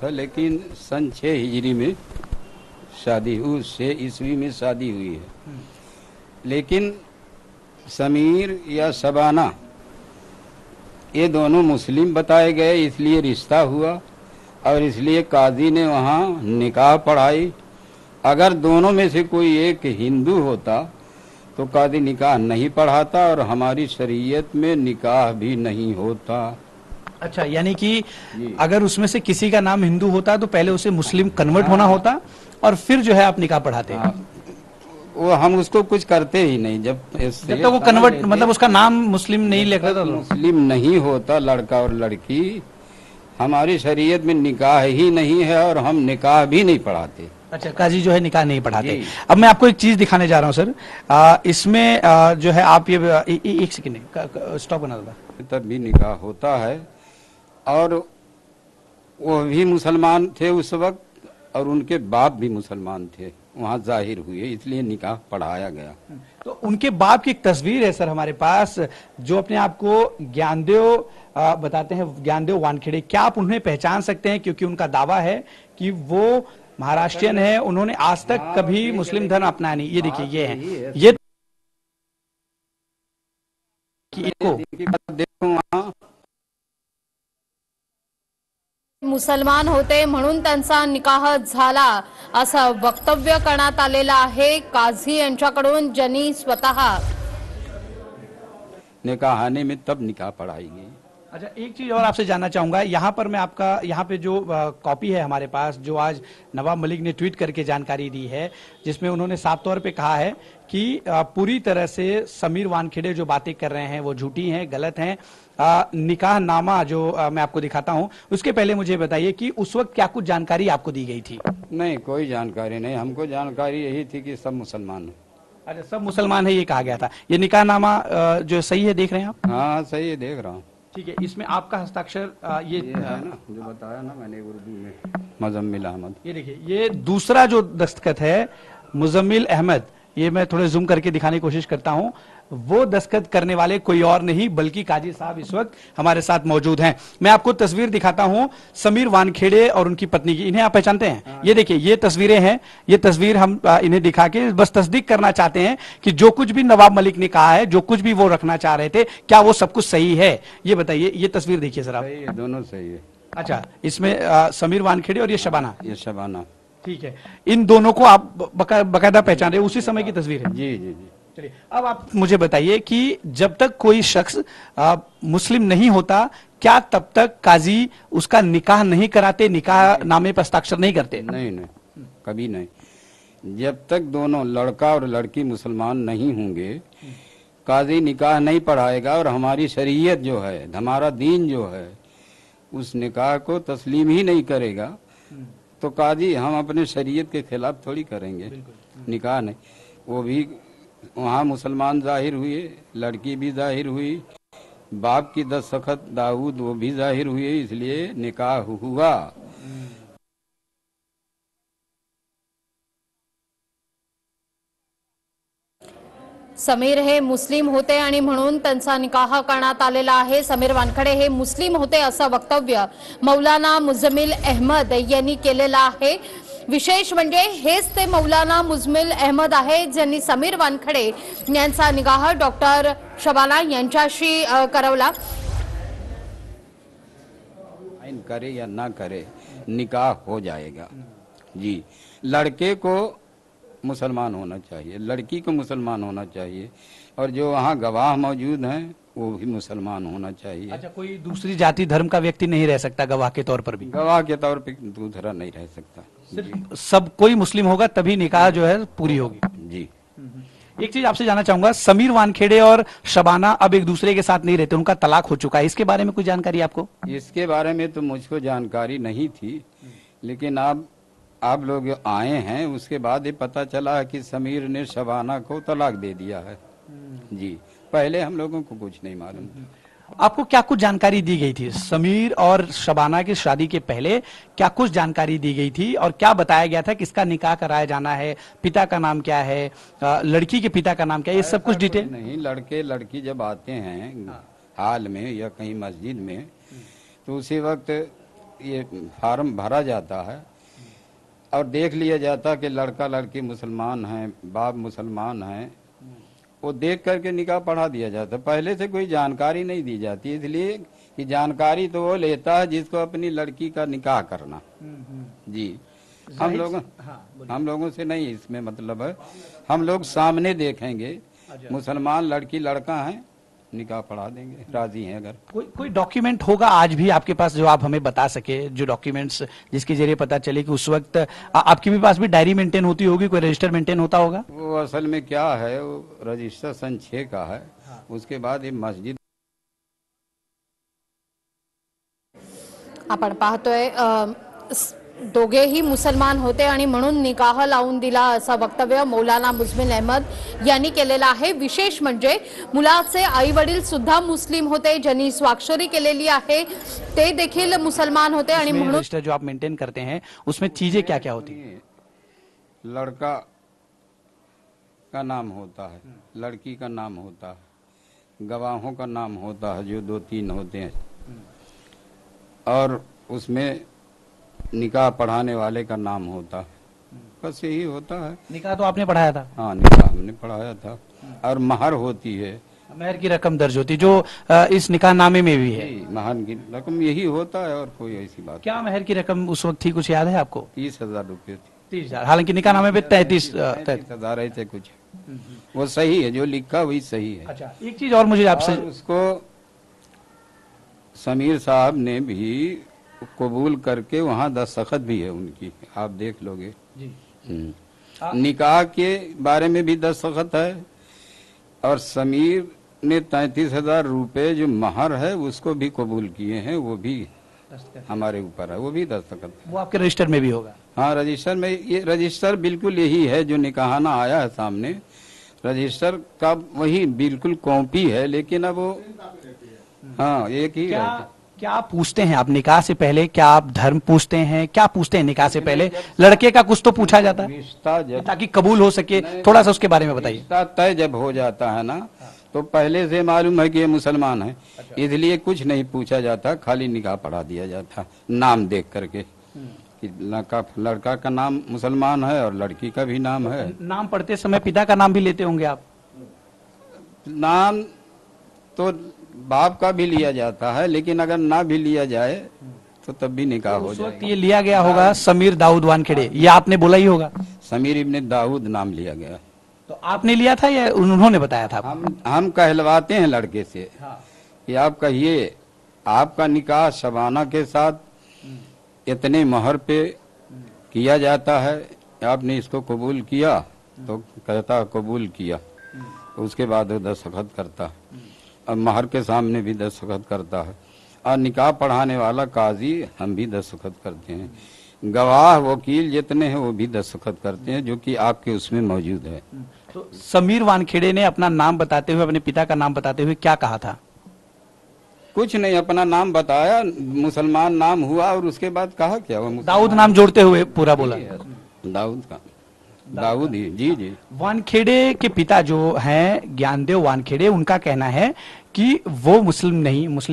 था, लेकिन सन 6 हिजरी में शादी हुई, 6 ईस्वी में शादी हुई है। लेकिन समीर या शबाना ये दोनों मुस्लिम बताए गए, इसलिए रिश्ता हुआ और इसलिए काजी ने वहाँ निकाह पढ़ाई। अगर दोनों में से कोई एक हिंदू होता तो काजी निकाह नहीं पढ़ाता और हमारी शरीयत में निकाह भी नहीं होता। अच्छा, यानी कि अगर उसमें से किसी का नाम हिंदू होता तो पहले उसे मुस्लिम कन्वर्ट होना होता और फिर जो है आप निकाह पढ़ाते। वो हम उसको कुछ करते ही नहीं, जब तक वो कन्वर्ट मतलब उसका नाम मुस्लिम नहीं लिख रहा था, मुस्लिम नहीं होता लड़का और लड़की, हमारी शरीयत में निकाह ही नहीं है और हम निकाह भी नहीं पढ़ाते। अच्छा, काजी जो है निकाह नहीं पढ़ाते। अब मैं आपको एक चीज दिखाने जा रहा हूँ सर, इसमें जो है आप ये एक सेकंड स्टॉप बना दो। तब भी निकाह होता है और वो भी मुसलमान थे उस वक्त और उनके बाप भी मुसलमान थे, वहाँ जाहिर हुए, इसलिए निकाह पढ़ाया गया। तो उनके बाप की एक तस्वीर है सर हमारे पास, जो अपने आप को ज्ञानदेव बताते हैं, ज्ञानदेव वानखेड़े। क्या आप उन्हें पहचान सकते हैं? क्योंकि उनका दावा है कि वो महाराष्ट्रियन है, उन्होंने आज तक कभी मुस्लिम धर्म अपनाया नहीं। ये देखिए, ये है, ये देखो वहाँ मुसलमान होते म्हणून त्यांचा निकाह झाला असं वक्तव्य करण्यात आलेलं आहे काझी यांच्याकडून, ज्यांनी स्वतः निकाह आने में तब निकाह पढ़ाएगी। अच्छा, एक चीज और आपसे जानना चाहूंगा, यहाँ पर मैं आपका यहाँ पे जो कॉपी है हमारे पास, जो आज नवाब मलिक ने ट्वीट करके जानकारी दी है, जिसमें उन्होंने साफ तौर पे कहा है कि पूरी तरह से समीर वानखेड़े जो बातें कर रहे हैं वो झूठी हैं, गलत हैं। निकाह नामा जो मैं आपको दिखाता हूं, उसके पहले मुझे बताइए कि उस वक्त क्या कुछ जानकारी आपको दी गई थी? नहीं, कोई जानकारी नहीं, हमको जानकारी यही थी कि सब मुसलमान है। अच्छा, सब मुसलमान है ये कहा गया था। ये निकाह नामा जो सही है, देख रहे हैं आप? हाँ सही है, देख रहा हूँ। ठीक है, इसमें आपका हस्ताक्षर ये है ना, जो बताया ना मैंने उर्दू में, मुजम्मिल अहमद। ये देखिए, ये दूसरा जो दस्तखत है मुजम्मिल अहमद, ये मैं थोड़े जूम करके दिखाने की कोशिश करता हूं। वो दस्तखत करने वाले कोई और नहीं बल्कि काजी साहब इस वक्त हमारे साथ मौजूद हैं। मैं आपको तस्वीर दिखाता हूं समीर वानखेड़े और उनकी पत्नी की। इन्हें आप पहचानते हैं? ये देखिए, ये तस्वीरें हैं। ये तस्वीर हम इन्हें दिखा के बस तस्दीक करना चाहते हैं कि जो कुछ भी नवाब मलिक ने कहा है, जो कुछ भी वो रखना चाह रहे थे, क्या वो सब कुछ सही है? ये बताइए। ये तस्वीर देखिए सर आप। सही है, दोनों सही है। अच्छा, इसमें समीर वानखेड़े और ये शबाना। ये शबाना, ठीक है। इन दोनों को आप बकायदा पहचान रहे, उसी समय की तस्वीर है? जी जी जी। चलिए, अब आप मुझे बताइए कि जब तक कोई शख्स मुस्लिम नहीं होता, क्या तब तक काजी उसका निकाह नहीं कराते, निकाह नामे पर हस्ताक्षर नहीं करते? नहीं नहीं, कभी नहीं। जब तक दोनों लड़का और लड़की मुसलमान नहीं होंगे, काजी निकाह नहीं पढ़ाएगा और हमारी शरीयत जो है, हमारा दीन जो है, उस निकाह को तस्लीम ही नहीं करेगा तो काजी हम अपने शरीयत के खिलाफ थोड़ी करेंगे। निकाह नहीं, वो भी वहाँ मुसलमान जाहिर हुए, लड़की भी जाहिर हुई, बाप की दस्तखत दाऊद वो भी जाहिर हुए, इसलिए निकाह हुआ। समीर हे मुस्लिम होते आणि म्हणून त्यांचा निकाह करण्यात आलेला आहे। समीर वानखेड़े हे मुस्लिम होते असं वक्तव्य मौलाना मुजम्मिल अहमद यांनी केलेलं आहे। विशेष म्हणजे हेच ते मौलाना मुजम्मिल अहमद आहे ज्यांनी समीर वानखेड़े यांचा निकाह डॉक्टर शबाना यांच्याशी करवला। करे या ना करे, निकाह हो जाएगा जी। लड़के को मुसलमान होना चाहिए, लड़की को मुसलमान होना चाहिए और जो वहाँ गवाह मौजूद हैं वो भी मुसलमान होना चाहिए। अच्छा, कोई दूसरी जाति धर्म का व्यक्ति नहीं रह सकता गवाह के तौर पर भी? गवाह के तौर पर दूसरा नहीं रह सकता, सिर्फ सब कोई मुस्लिम होगा तभी निकाह जो है पूरी होगी जी। एक चीज आपसे जानना चाहूंगा, समीर वानखेड़े और शबाना अब एक दूसरे के साथ नहीं रहते, उनका तलाक हो चुका है, इसके बारे में कुछ जानकारी आपको? इसके बारे में तो मुझको जानकारी नहीं थी, लेकिन आप लोग आए हैं उसके बाद ये पता चला कि समीर ने शबाना को तलाक दे दिया है जी। पहले हम लोगों को कुछ नहीं मालूम। आपको क्या कुछ जानकारी दी गई थी? समीर और शबाना की शादी के पहले क्या कुछ जानकारी दी गई थी और क्या बताया गया था? किसका निकाह कराया जाना है, पिता का नाम क्या है, लड़की के पिता का नाम क्या है, ये सब कुछ डिटेल? नहीं, लड़के लड़की जब आते हैं हाल में या कहीं मस्जिद में तो उसी वक्त ये फार्म भरा जाता है और देख लिया जाता कि लड़का लड़की मुसलमान हैं, बाप मुसलमान हैं, वो देख करके निकाह पढ़ा दिया जाता। पहले से कोई जानकारी नहीं दी जाती, इसलिए कि जानकारी तो वो लेता है जिसको अपनी लड़की का निकाह करना। जी, हम लोगों से नहीं इसमें मतलब है। हम लोग सामने देखेंगे, मुसलमान लड़की लड़का है, निकाह पढ़ा देंगे, राजी हैं। अगर कोई डॉक्यूमेंट होगा आज भी आपके पास जो आप हमें बता सके, जो डॉक्यूमेंट्स जिसके जरिए पता चले कि उस वक्त आपके भी पास भी डायरी मेंटेन होती होगी, कोई रजिस्टर मेंटेन होता होगा? वो असल में क्या है, वो रजिस्टर सन 6 का है। उसके बाद ये मस्जिद आपण पाहतोय दोघेही मुसलमान होते आणि म्हणून निकाह लावून दिला असं वक्तव्य मौलाना मुजमिल अहमद यांनी केलेलं आहे। विशेष म्हणजे मुलाचे आई वडील सुद्धा मुस्लिम होते, ज्यांनी स्वाक्षरी केलेली आहे ते देखील मुसलमान होते आणि म्हणून रजिस्टर जो आप मेंटेन करते हैं उसमें चीजें क्या क्या होती हैं? लड़का का नाम होता है, लड़की का नाम होता है, गवाहों का नाम होता है जो 2-3 होते हैं, और उसमें निकाह पढ़ाने वाले का नाम होता है। बस यही होता है। निकाह तो आपने पढ़ाया था? हाँ, निकाह हमने पढ़ाया था। और महर होती है, महर की रकम दर्ज होती जो इस निकाहनामे में भी है। महर की रकम यही होता है और कोई ऐसी बात। क्या महर की रकम उस वक्त थी, कुछ याद है आपको? 30,000 रुपये थी। 30,000, हालांकि निकाहनामे पे 33,000 ऐसे कुछ। वो सही है, जो लिखा वही सही है। अच्छा, एक चीज और मुझे आपसे, उसको समीर साहब ने भी कबूल करके वहाँ दस्तखत भी है उनकी, आप देख लोगे जी। निकाह के बारे में भी दस्तखत है, और समीर ने 33,000 रुपये जो महर है उसको भी कबूल किए हैं, वो भी हमारे ऊपर है, वो भी दस्तखत। वो आपके रजिस्टर में भी होगा? हाँ, रजिस्टर में। ये रजिस्टर बिल्कुल यही है जो निकाहना आया है सामने, रजिस्टर का वही बिल्कुल कॉपी है, लेकिन अब वो हाँ एक ही क्या पूछते हैं आप निकाह से पहले? क्या आप धर्म पूछते हैं? क्या पूछते हैं निकाह से पहले? लड़के का कुछ तो पूछा जाता है रिश्ता जब ताकि कबूल हो सके, थोड़ा सा उसके बारे में बताइए। रिश्ता तय जब हो जाता है ना, तो पहले से मालूम है कि ये मुसलमान है, इसलिए कुछ नहीं पूछा जाता, खाली निकाह पढ़ा दिया जाता नाम देख करके कि लड़का का नाम मुसलमान है और लड़की का भी नाम है। नाम पढ़ते समय पिता का नाम भी लेते होंगे आप? नाम तो बाप का भी लिया जाता है, लेकिन अगर ना भी लिया जाए तो तब भी निकाह हो जाएगा। ये लिया गया होगा समीर दाऊद वानखेड़े, ये आपने बोला ही होगा। समीर इब्ने दाऊद नाम लिया गया। तो आपने लिया था या उन्होंने बताया था? हम कहलवाते हैं लड़के से कि आप कहिए आपका निकाह शबाना के साथ इतने मोहर पे किया जाता है, आपने इसको कबूल किया? तो कहता कबूल किया। उसके बाद वो दस्तखत करता, और महर के सामने भी दस्तखत करता है, और निकाह पढ़ाने वाला काजी हम भी दस्तखत करते हैं, गवाह वकील जितने हैं वो भी दस्तखत करते हैं, जो कि आपके उसमें मौजूद है। तो समीर वानखेड़े ने अपना नाम बताते हुए, अपने पिता का नाम बताते हुए क्या कहा था? कुछ नहीं, अपना नाम बताया, मुसलमान नाम हुआ, और उसके बाद कहा क्या? वो दाऊद नाम जोड़ते हुए पूरा बोला? दाऊद का, दाऊद ही। जी जी। वानखेड़े के पिता जो हैं ज्ञानदेव वानखेड़े, उनका कहना है कि वो मुस्लिम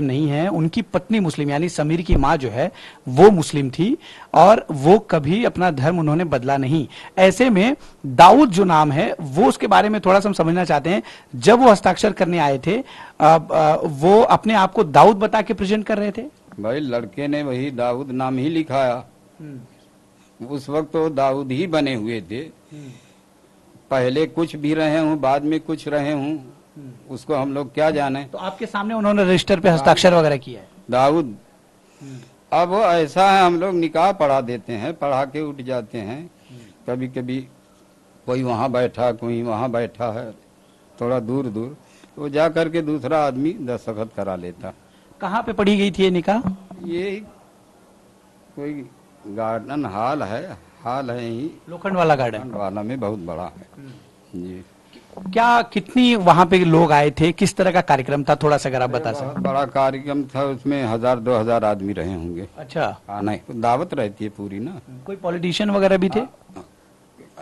नहीं है, उनकी पत्नी मुस्लिम, यानी समीर की माँ जो है वो मुस्लिम थी, और वो कभी अपना धर्म उन्होंने बदला नहीं। ऐसे में दाऊद जो नाम है वो, उसके बारे में थोड़ा सा हम समझना चाहते हैं। जब वो हस्ताक्षर करने आए थे, वो अपने आप को दाऊद बता के प्रेजेंट कर रहे थे? भाई लड़के ने वही दाऊद नाम ही लिखाया, उस वक्त तो दाऊद ही बने हुए थे। पहले कुछ भी रहे हूँ, बाद में कुछ रहे हूँ, उसको हम लोग क्या जाने। तो आपके सामने उन्होंने रजिस्टर पे हस्ताक्षर वगैरह किया है? दाऊद। अब वो ऐसा है, हम लोग निकाह पढ़ा देते हैं, पढ़ा के उठ जाते हैं, कभी कभी कोई वहाँ बैठा, कोई वहाँ बैठा है, थोड़ा दूर दूर, तो जा करके दूसरा आदमी दस्तखत करा लेता। कहाँ पे पढ़ी गई थी ये निकाह? ये कोई गार्डन हॉल है यही, लोखंड वाला गार्डन वाला में, बहुत बड़ा है जी। क्या कितनी वहाँ पे लोग आए थे, किस तरह का कार्यक्रम था, थोड़ा सा अगर आप बता सकते? बड़ा कार्यक्रम था, उसमें 1000-2000 आदमी रहे होंगे। अच्छा। नहीं, दावत रहती है पूरी ना। कोई पॉलिटिशियन वगैरह भी थे?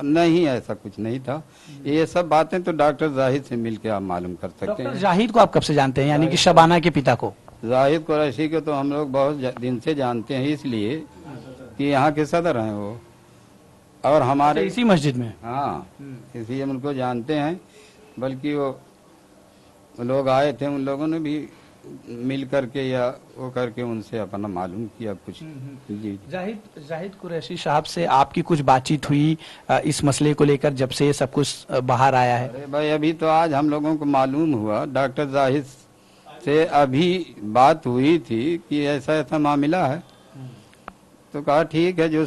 नहीं, ऐसा कुछ नहीं था। ये सब बातें तो डॉक्टर जाहिद से मिलके आप मालूम कर सकते हैं। डॉक्टर जाहिद को आप कब से जानते हैं, यानी कि शबाना के पिता को? जाहिद कुरैशी को तो हम लोग बहुत दिन से जानते हैं, इसलिए कि यहाँ के सदर हैं वो, और हमारे इसी मस्जिद में। हाँ, इसलिए हम उनको जानते हैं। बल्कि वो लोग आए थे, उन लोगों ने भी मिल करके या वो करके उनसे अपना मालूम किया कुछ। जी। जाहिद कुरैशी साहब से आपकी कुछ बातचीत हुई इस मसले को लेकर जब से ये सब कुछ बाहर आया है? अरे भाई, अभी तो आज हम लोगों को मालूम हुआ, डॉक्टर जाहिद से अभी बात हुई थी कि ऐसा ऐसा मामला है, तो कहा ठीक है, जो